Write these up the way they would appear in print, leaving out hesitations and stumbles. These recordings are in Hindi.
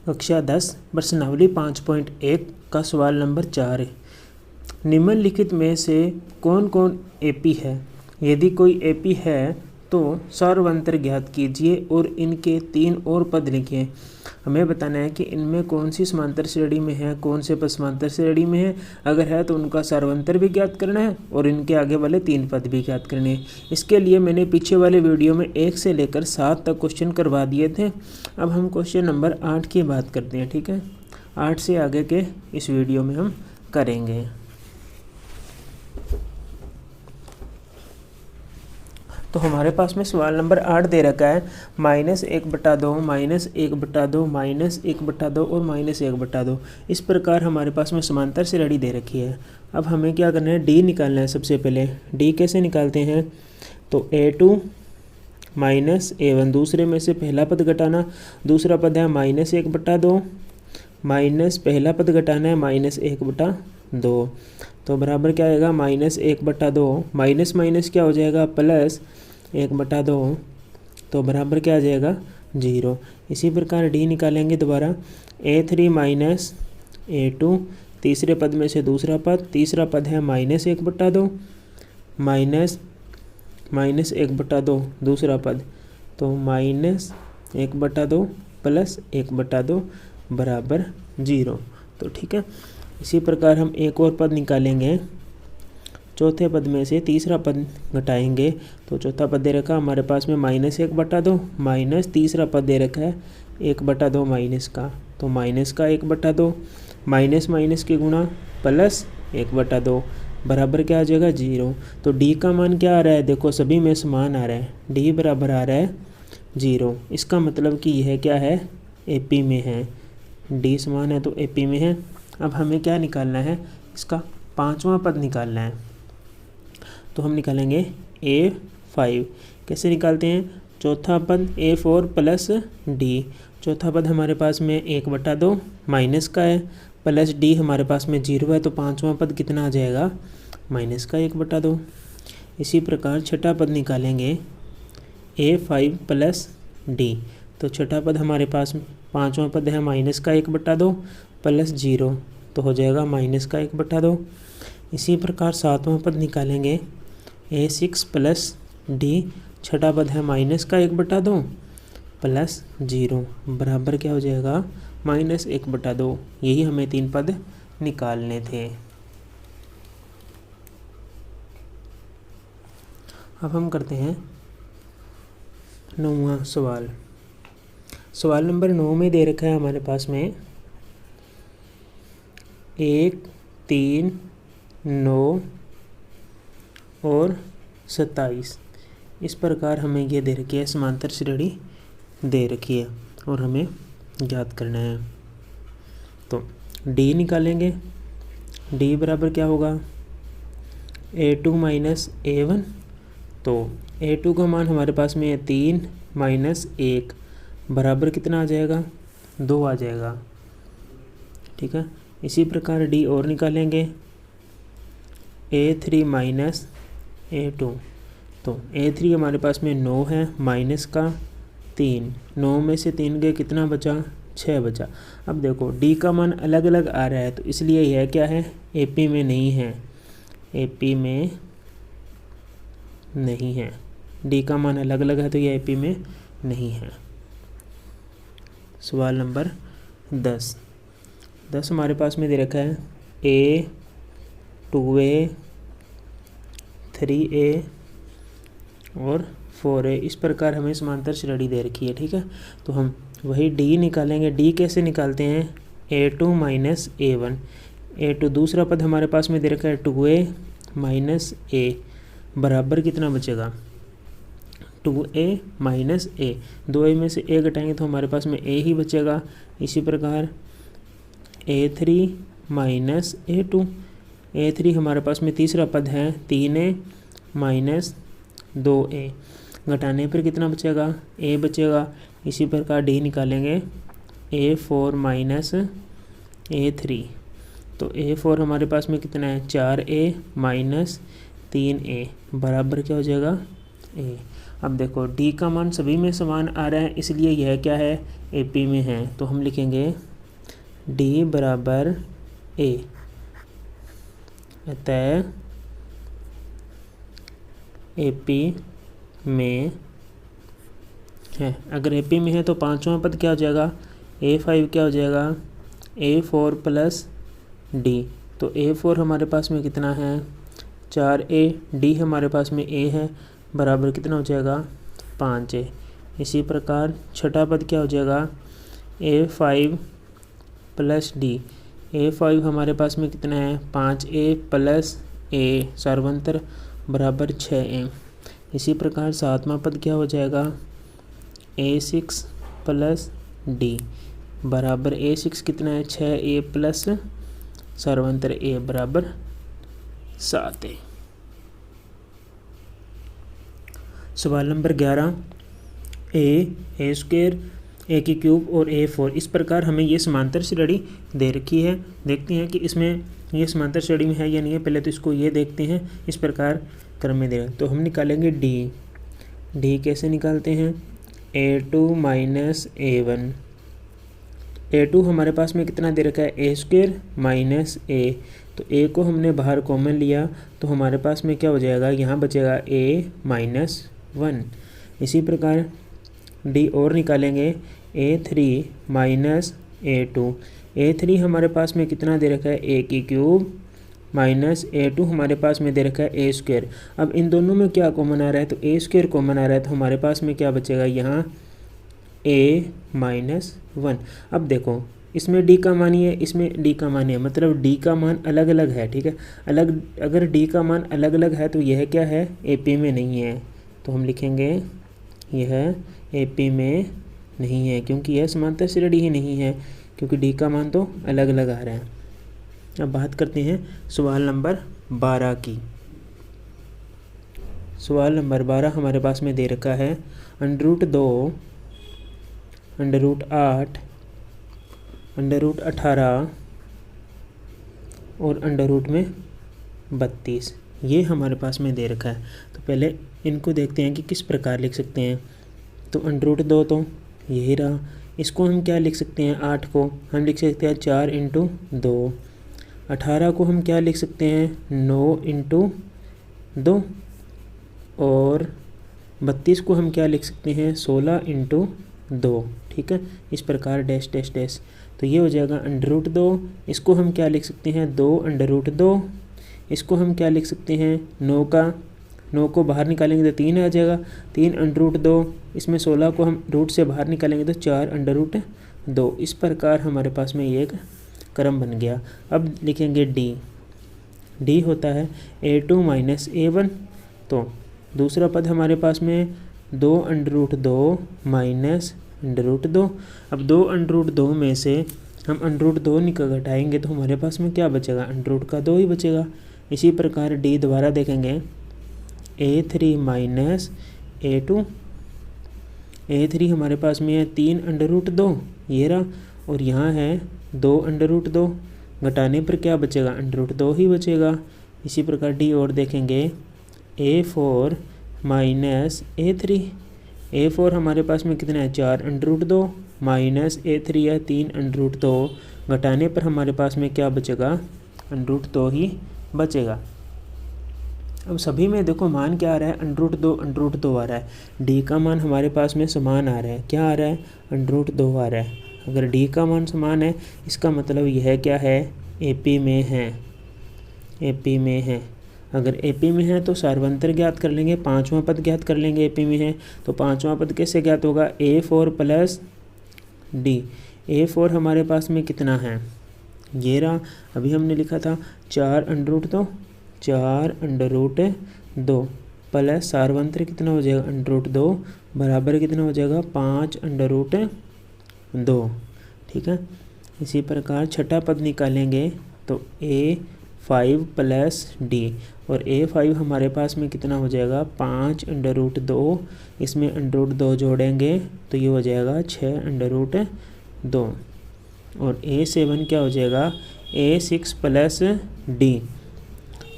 कक्षा 10 प्रश्नावली 5.1 का सवाल नंबर 4 है। निम्नलिखित में से कौन कौन एपी है? यदि कोई एपी है तो सार्वंतर ज्ञात कीजिए और इनके 3 और पद लिखिए। हमें बताना है कि इनमें कौन सी समांतर श्रेणी में है, कौन से पद समांतर श्रेणी में है। अगर है तो उनका सार्वंतर भी ज्ञात करना है और इनके आगे वाले 3 पद भी ज्ञात करने हैं। इसके लिए मैंने पीछे वाले वीडियो में 1 से लेकर 7 तक क्वेश्चन करवा दिए थे। अब हम क्वेश्चन नंबर 8 की बात करते हैं। ठीक है, 8 से आगे के इस वीडियो में हम करेंगे। तो हमारे पास में सवाल नंबर 8 दे रखा है -1/2, -1/2, -1/2 और -1/2। इस प्रकार हमारे पास में समांतर श्रेणी दे रखी है। अब हमें क्या करना है, डी निकालना है। सबसे पहले डी कैसे निकालते हैं, तो A2 -A1, दूसरे में से पहला पद घटाना, दूसरा पद है -1/2, माइनस पहला पद घटाना है -1/2, तो बराबर क्या आएगा -1/2, माइनस माइनस क्या हो जाएगा प्लस 1/2, तो बराबर क्या आ जाएगा 0। इसी प्रकार डी निकालेंगे दोबारा, A3 -A2, तीसरे पद में से दूसरा पद, तीसरा पद है -1/2, माइनस 1/2 दूसरा पद, तो -1/2 प्लस 1/2 बराबर 0। तो ठीक है, इसी प्रकार हम एक और पद निकालेंगे। चौथे पद में से तीसरा पद घटाएंगे, तो चौथा पद दे रखा हमारे पास में -1/2, माइनस तीसरा पद दे रखा है 1/2 माइनस का, तो माइनस का 1/2, माइनस माइनस की गुणा प्लस 1/2 बराबर क्या आ जाएगा 0। तो डी का मान क्या आ रहा है, देखो सभी में समान आ रहा है, डी बराबर आ रहा है 0। इसका मतलब कि यह क्या है, एपी में है। डी समान है तो एपी में है। अब हमें क्या निकालना है, इसका 5वां पद निकालना है। तो हम निकालेंगे A5। कैसे निकालते हैं, चौथा पद A4 प्लस डी। चौथा पद हमारे पास में 1/2 माइनस का है, प्लस डी हमारे पास में 0 है, तो 5वां पद कितना आ जाएगा माइनस का 1/2। इसी प्रकार छठा पद निकालेंगे A5 प्लस डी। तो छठा पद हमारे पास में 5वां पद है माइनस का 1/2 प्लस 0, तो हो जाएगा माइनस का 1/2। इसी प्रकार 7वां पद निकालेंगे A6 प्लस डी। छठा पद है माइनस का 1/2 प्लस 0 बराबर क्या हो जाएगा -1/2। यही हमें 3 पद निकालने थे। अब हम करते हैं 9वां सवाल। सवाल नंबर 9 में दे रखा है हमारे पास में 1, 3, 9 और 27। इस प्रकार हमें ये दे रखी है, समांतर श्रेणी दे रखी है और हमें ज्ञात करना है। तो डी निकालेंगे, डी बराबर क्या होगा A2 -A1। तो A2 का मान हमारे पास में है 3 -1 बराबर कितना आ जाएगा 2 आ जाएगा। ठीक है, इसी प्रकार डी और निकालेंगे A3 -A2। तो A3 हमारे पास में 9 है, माइनस का 3, 9 में से 3 गए कितना बचा 6 बचा। अब देखो डी का मान अलग अलग आ रहा है, तो इसलिए यह क्या है एपी में नहीं है, एपी में नहीं है। डी का मान अलग अलग है तो यह एपी में नहीं है। सवाल नंबर 10 हमारे पास में दे रखा है A, 2A, 3A और 4A। इस प्रकार हमें समांतर श्रेणी दे रखी है। ठीक है, तो हम वही डी निकालेंगे। डी कैसे निकालते हैं, A2 -A1। A2 दूसरा पद हमारे पास में दे रखा है 2A -A बराबर कितना बचेगा 2A -A। 2A में से A घटाएंगे तो हमारे पास में A ही बचेगा। इसी प्रकार A3 -A2। A3 हमारे पास में तीसरा पद है 3A -2A, घटाने पर कितना बचेगा A बचेगा। इसी प्रकार डी निकालेंगे A4 -A3। तो A4 हमारे पास में कितना है 4A -3A बराबर क्या हो जाएगा A। अब देखो डी का मान सभी में समान आ रहा है, इसलिए यह क्या है, ए पी में है। तो हम लिखेंगे डी बराबर ए, अतः ए पी में है। अगर ए पी में है तो पांचवा पद क्या हो जाएगा, A5 क्या हो जाएगा, A4 प्लस डी। तो A4 हमारे पास में कितना है, 4A, डी हमारे पास में A है, बराबर कितना हो जाएगा, 5A। इसी प्रकार छठा पद क्या हो जाएगा, A5 प्लस डी। A5 हमारे पास में कितना है, 5A प्लस A सर्वंतर बराबर 6A। इसी प्रकार सातवां पद क्या हो जाएगा, A6 प्लस डी बराबर A6 कितना है, 6A प्लस सर्वंतर A बराबर 7A। सवाल नंबर 11, A स्क्वायर, A की क्यूब और A4। इस प्रकार हमें ये समांतर श्रेणी दे रखी है। देखते हैं कि इसमें ये समांतर श्रेणी में है या नहीं है। पहले तो इसको ये देखते हैं, इस प्रकार क्रम में दे रहा है। तो हम निकालेंगे डी कैसे निकालते हैं, A2 माइनस A1। A2 हमारे पास में कितना दे रखा है, A स्क्वायर माइनस A। तो A को हमने बाहर कॉमन लिया तो हमारे पास में क्या हो जाएगा, यहाँ बचेगा A माइनस 1। इसी प्रकार डी और निकालेंगे, A3 माइनस A2। A3 हमारे पास में कितना दे रखा है, A की क्यूब माइनस A2 हमारे पास में दे रखा है A स्क्वायर। अब इन दोनों में क्या कॉमन आ रहा है, तो A स्क्वायर कॉमन आ रहा है, तो हमारे पास में क्या बचेगा, यहाँ A माइनस 1। अब देखो इसमें डी का मान ही है, इसमें डी का मान है, मतलब डी का मान अलग अलग है, ठीक है। अगर डी का मान अलग अलग है तो यह क्या है, ए पी में नहीं है। तो हम लिखेंगे यह ए पी में नहीं है, क्योंकि यह समांतर श्रेणी ही नहीं है, क्योंकि डी का मान तो अलग अलग आ रहा है। अब बात करते हैं सवाल नंबर 12 की। सवाल नंबर 12 हमारे पास में दे रखा है, √2, √8, √18 और √32 ये हमारे पास में दे रखा है। तो पहले इनको देखते हैं कि किस प्रकार लिख सकते हैं। तो √2 तो यही रहा, इसको हम क्या लिख सकते हैं, 8 को हम लिख सकते हैं 4 × 2। 18 को हम क्या लिख सकते हैं, 9 × 2। और 32 को हम क्या लिख सकते हैं, 16 × 2। ठीक है, इस प्रकार डैश डैश डैश। तो ये हो जाएगा √2। इसको हम क्या लिख सकते हैं, 2 √2। इसको हम क्या लिख सकते हैं, 9 को बाहर निकालेंगे तो 3 आ जाएगा, 3 √2। इसमें 16 को हम रूट से बाहर निकालेंगे तो 4 √2। इस प्रकार हमारे पास में ये एक क्रम बन गया। अब लिखेंगे डी होता है A2 माइनस A1। तो दूसरा पद हमारे पास में 2 √2 माइनस √2। अब 2 √2 में से हम √2 घटाएंगे तो हमारे पास में क्या बचेगा, √2 ही बचेगा। इसी प्रकार डी दोबारा देखेंगे, A3 माइनस A2। A3 हमारे पास में है 3 √2 ये रहा, और यहाँ है 2 √2। घटाने पर क्या बचेगा, √2 ही बचेगा। इसी प्रकार डी और देखेंगे, A4 माइनस A3। A4 हमारे पास में कितना है, 4 √2 माइनस A3 है 3 √2। घटाने पर हमारे पास में क्या बचेगा, √2 ही बचेगा। अब सभी में देखो मान क्या आ रहा है, √2 आ रहा है। डी का मान हमारे पास में समान आ रहा है, क्या आ रहा है, √2 आ रहा है। अगर डी का मान समान है इसका मतलब यह क्या है, AP में है, AP में है। अगर AP में है तो सार्वंतर ज्ञात कर लेंगे, पांचवा पद ज्ञात कर लेंगे। AP में है तो पांचवा पद कैसे ज्ञात होगा, A4 प्लस डी। A4 हमारे पास में कितना है, ये रहा, अभी हमने लिखा था 4 √2 प्लस सार्वंतर कितना हो जाएगा, √2 बराबर कितना हो जाएगा, 5 √2। ठीक है, इसी प्रकार छठा पद निकालेंगे तो A5 प्लस डी, और A5 हमारे पास में कितना हो जाएगा, 5 √2। इसमें √2 जोड़ेंगे तो ये हो जाएगा 6 √2। और A7 क्या हो जाएगा, A6 प्लस डी।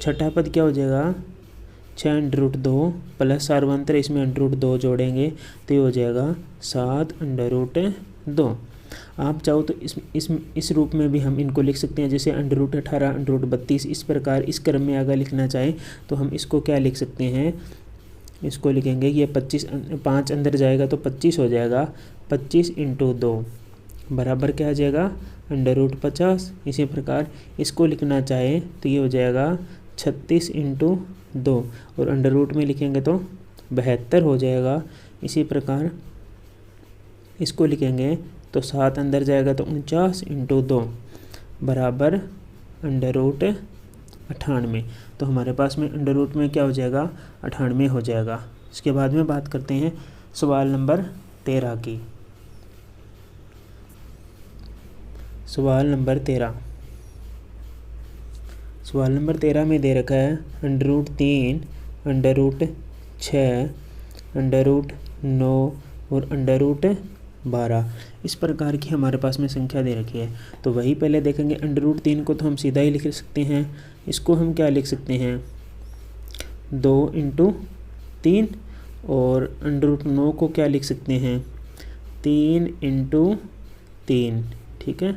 छठा पद क्या हो जाएगा, 6√2 प्लस सार्वंतर इसमें √2 जोड़ेंगे तो ये हो जाएगा 7√2। आप चाहो तो इस रूप में भी हम इनको लिख सकते हैं, जैसे √18 √32 इस प्रकार इस क्रम में अगर लिखना चाहें तो हम इसको क्या लिख सकते हैं, इसको लिखेंगे ये 5 अंदर जाएगा तो 25 हो जाएगा। 25 × 2 बराबर क्या आ जाएगा √50। इसी प्रकार इसको लिखना चाहे तो ये हो जाएगा 36 × 2 और अंडर रूट में लिखेंगे तो 72 हो जाएगा। इसी प्रकार इसको लिखेंगे तो 7 अंदर जाएगा तो 49 × 2 बराबर √98। तो हमारे पास में अंडर रूट में क्या हो जाएगा 98 हो जाएगा। इसके बाद में बात करते हैं सवाल नंबर 13 की। सवाल नंबर 13 में दे रखा है √3 √6 √9 और √12 इस प्रकार की हमारे पास में संख्या दे रखी है। तो वही पहले देखेंगे √3 को तो हम सीधा ही लिख सकते हैं, इसको हम क्या लिख सकते हैं 2 × 3 और √9 को क्या लिख सकते हैं 3 × 3, ठीक है।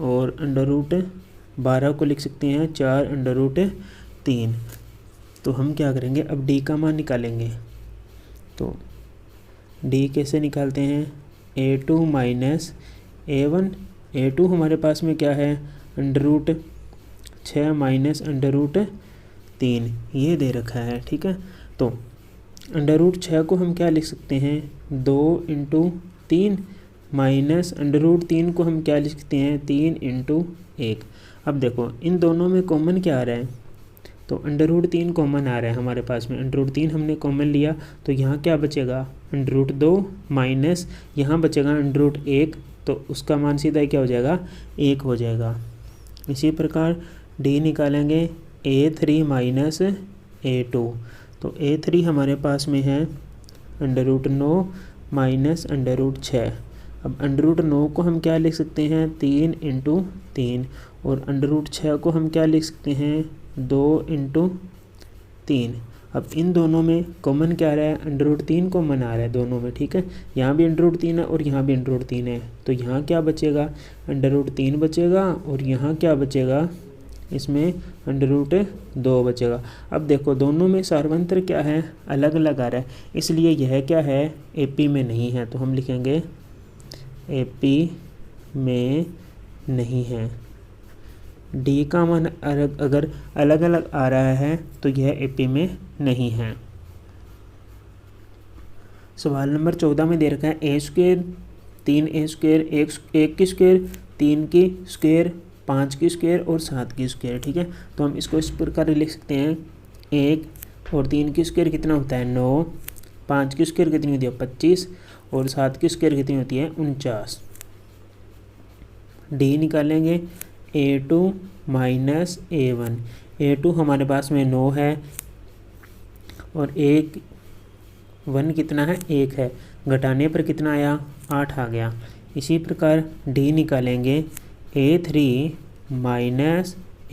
और √12 को लिख सकते हैं 4 √ 3। तो हम क्या करेंगे अब d का मान निकालेंगे। तो d कैसे निकालते हैं a2 - a1। a2 हमारे पास में क्या है √6 - √3 ये दे रखा है, ठीक है। तो √6 को हम क्या लिख सकते हैं 2 × 3 माइनस √3 को हम क्या लिख सकते हैं 3 × 1। अब देखो इन दोनों में कॉमन क्या आ रहा है, तो √3 कॉमन आ रहा है हमारे पास में। √3 हमने कॉमन लिया तो यहाँ क्या बचेगा √2 माइनस यहाँ बचेगा √1, तो उसका मान सीधा क्या हो जाएगा 1 हो जाएगा। इसी प्रकार d निकालेंगे a3 - a2। तो a3 हमारे पास में है √9 माइनस √6। अब √9 को हम क्या लिख सकते हैं 3 × 3 और √6 को हम क्या लिख सकते हैं 2 × 3। अब इन दोनों में कॉमन क्या आ रहा है √3 कॉमन आ रहा है दोनों में, ठीक है। यहाँ भी √3 है और यहाँ भी √3 है, तो यहाँ क्या बचेगा √3 बचेगा और यहाँ क्या बचेगा इसमें √2 बचेगा। अब देखो दोनों में सार्वंतर क्या है अलग अलग आ रहा है, इसलिए यह क्या है AP में नहीं है, तो हम लिखेंगे AP में नहीं है। D का मान अगर अलग अलग आ रहा है तो यह AP में नहीं है। सवाल नंबर 14 में दे रखा है a², 3a², 1 की स्क्वायर, 3 की स्क्वायर, 5 की स्क्वायर और 7 की स्क्वायर, ठीक है। तो हम इसको इस प्रकार लिख सकते हैं 1 और 3 की स्क्वायर कितना होता है 9, 5 की स्क्वायर कितनी होती है 25 और 7 की स्क्वायर कितनी होती है 49। d निकालेंगे a2 - a1। a2 हमारे पास में 9 है और 1 कितना है 1 है, घटाने पर कितना आया 8 आ गया। इसी प्रकार d निकालेंगे a3 -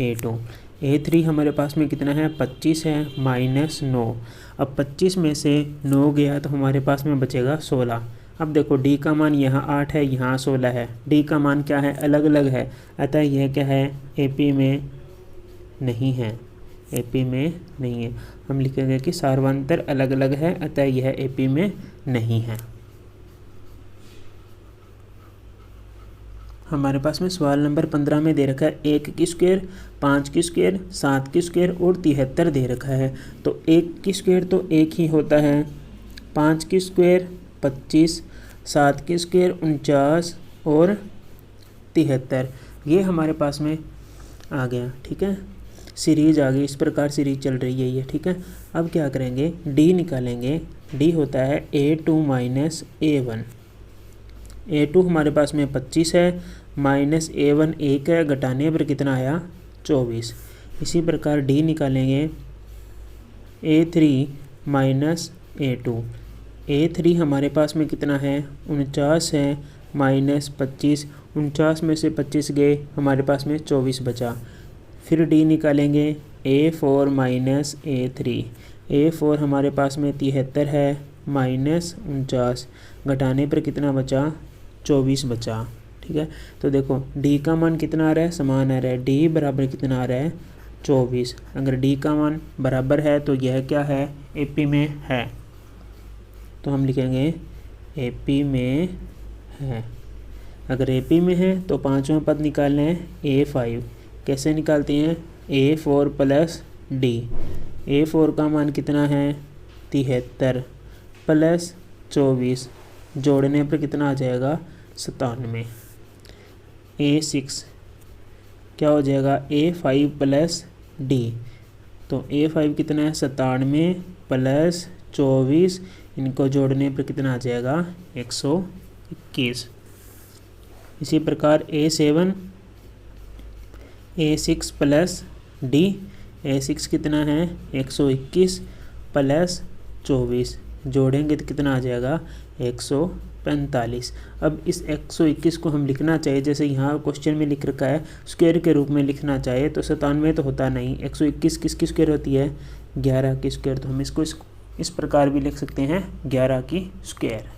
a2। a3 हमारे पास में कितना है 25 है -9। अब 25 में से 9 गया तो हमारे पास में बचेगा 16। अब देखो d का मान यहाँ 8 है यहाँ 16 है, d का मान क्या है अलग अलग है, अतः यह क्या है AP में नहीं है, AP में नहीं है। हम लिखेंगे कि सार्वंतर अलग अलग है अतः यह AP में नहीं है। हमारे पास में सवाल नंबर 15 में दे रखा है 1 की स्क्वायर, 5 की स्क्वायर, 7 की स्क्वायर और 73 दे रखा है। तो 1 की स्क्वायर तो 1 ही होता है, 5 की स्क्वायर 25, 7 की स्क्वायर 49 और 73 ये हमारे पास में आ गया, ठीक है। सीरीज आ गई, इस प्रकार सीरीज चल रही है ये, ठीक है। अब क्या करेंगे d निकालेंगे। d होता है a2 - a1। a2 हमारे पास में 25 है माइनस a1 1 है, घटाने पर कितना आया 24। इसी प्रकार d निकालेंगे a3 - a2। a3 हमारे पास में कितना है 49 है माइनस 25, 49 में से 25 गए हमारे पास में 24 बचा। फिर d निकालेंगे A4 माइनस A3। A4 हमारे पास में 73 है, माइनस 49, घटाने पर कितना बचा, 24 बचा। ठीक है, तो देखो D का मान कितना आ रहा है, समान आ रहा है, D बराबर कितना आ रहा है, 24। अगर D का मान बराबर है तो यह क्या है, AP में है, तो हम लिखेंगे AP में है। अगर AP में है तो पांचवा पद निकालना है A5। कैसे निकालते हैं, A4 प्लस D। A4 का मान कितना है, 73 प्लस 24, जोड़ने पर कितना आ जाएगा, 97। A6 क्या हो जाएगा, A5 प्लस D। तो A5 कितना है, 97 प्लस 24, इनको जोड़ने पर कितना आ जाएगा, 121। इसी प्रकार A7 A6 plus D। A6 कितना है, 121 प्लस 24, जोड़ेंगे तो कितना आ जाएगा, 145। अब इस 121 को हम लिखना चाहिए, जैसे यहाँ क्वेश्चन में लिख रखा है स्क्वायर के रूप में लिखना चाहिए, तो 97 तो होता नहीं, 121 किसकी स्क्वायर होती है, 11 की स्क्वायर। तो हम इसको इस प्रकार भी लिख सकते हैं, 11 की स्क्वायर।